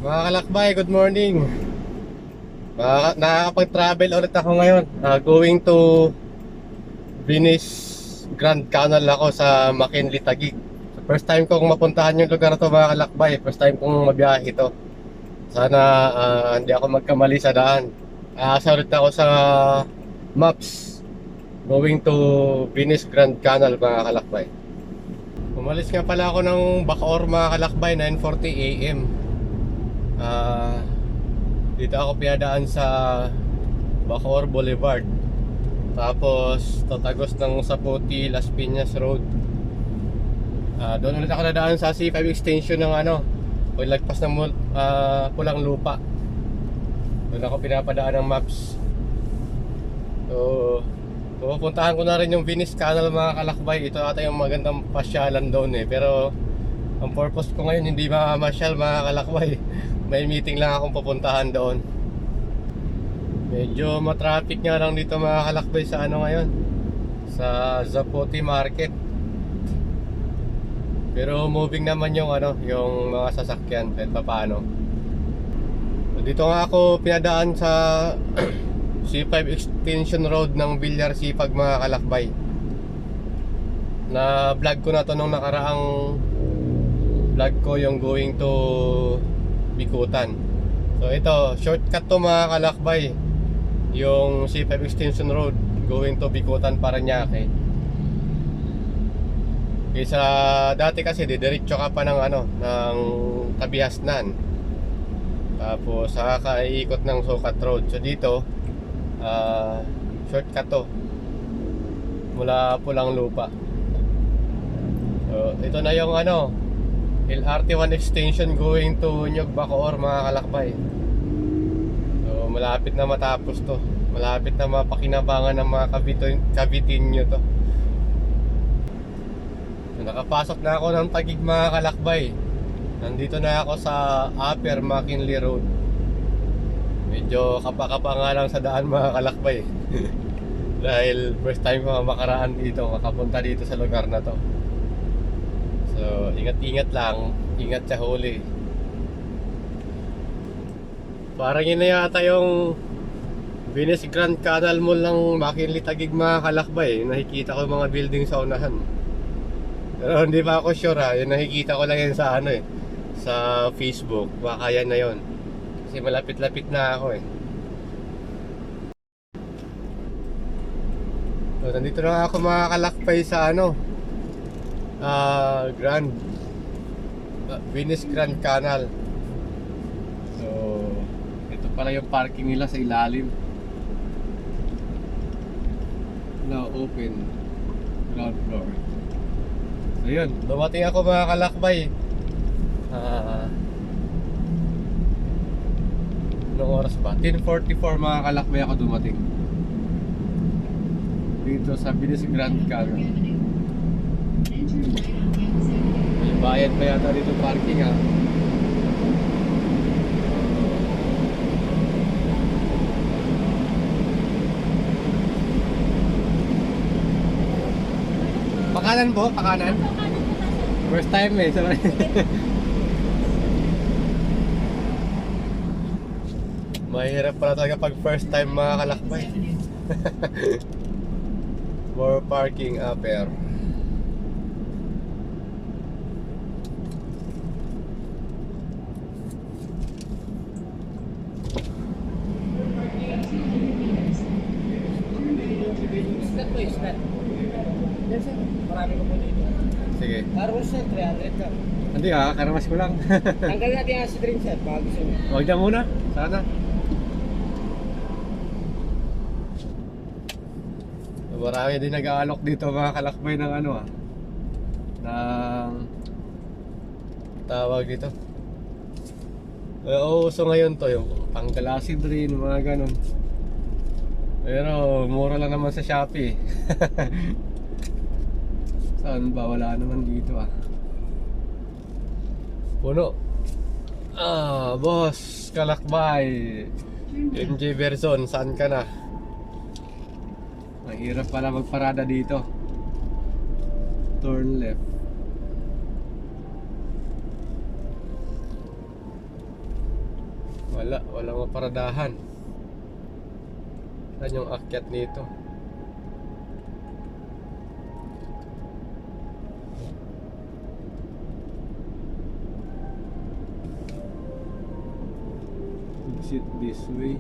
Mga kalakbay, good morning. Nakakapag-travel ulit ako ngayon. Going to Venice Grand Canal ako sa McKinley, Taguig. First time kong mapuntahan yung lugar na to, mga kalakbay. First time kong mabiyahe ito. Sana hindi ako magkamali sa daan. Asa ulit ako sa maps. Going to Venice Grand Canal, mga kalakbay. Umalis nga pala ako ng Bacoor, mga kalakbay, 9:40 AM. Dito ako pinadaan sa Bacoor Boulevard. Tapos tatagos ng Saputi, Las Piñas Road. Doon ulit ako nadaan sa C5 extension ng paglagpas ng Pulang Lupa. Doon ako pinapadaan ng maps. So pupuntahan ko na rin yung Venice Canal, mga kalakbay. Ito ata yung magandang pasyalan doon pero ang purpose ko ngayon hindi mamasyal, mga kalakbay. May meeting lang akong pupuntahan doon. Medyo matraffic nga lang dito, mga kalakbay, sa ngayon, sa Zapote Market. Pero moving naman yung yung mga sasakyan kahit paano. Dito nga ako pinadaan sa C5 Extension Road ng Villar Sipag, mga kalakbay. Na vlog ko na to nung nakaraang vlog ko, yung going to Bikutan. So ito, shortcut to, mga kalakbay. Yung C5 Extension Road going to Bikutan, Parañaque. Kaysa dati kasi didiretso ka pa ng ng Kabihasnan. Tapos ikot ng Sukat Road. So dito shortcut to mula Pulang Lupa. So ito na yung LRT1 extension going to Nyog, Bacoor, mga kalakbay. So malapit na matapos to. Malapit na mapakinabangan ng mga Kabitinyo to. So, nakapasok na ako ng Taguig, mga kalakbay. Nandito na ako sa Upper McKinley Road. Medyo kapakapa nga lang sa daan, mga kalakbay. Dahil first time ko makaraan dito, makapunta dito sa lugar na to. So, ingat-ingat lang. Ingat sa huli. Parang yun na yata yung Venice Grand Canal Mall ng McKinley, Taguig, mga kalakbay. Nakikita ko yung mga building sa unahan. Pero hindi pa ako sure yung nakikita ko lang yan sa sa Facebook. Baka yan na yun. Kasi malapit-lapit na ako So, nandito na ako, mga kalakbay, sa Venice Grand Canal. So ito pala yung parking nila sa ilalim. Now open ground floor. So yun, dumating ako, mga kalakbay. Anong oras ba? 10:44, mga kalakbay, ako dumating dito sa Venice Grand Canal. May bayad pa yata dito parking Pakanan po, pakanan. First time sorry. Mahirap pala talaga pag first time, mga kalakbay. More parking upper. Marami ko po dito. Sige. Parang sir, 300 ka. Hindi karamas ko lang. Tanggal natin ang si drink sir, baka gusto mo. Huwag na muna, sana. Marami din nag-aalok dito, mga kalakbay, ng ng tawag dito. So ngayon to yung panggalacid rin, mga ganun. Pero mura lang naman sa Shopee. Saan ba? Wala naman dito puno. Boss kalakbay, MJ Verson, saan ka na? Mahirap pala magparada dito. Turn left. walang maparadahan. Saan yung akyat nito? Exit this way.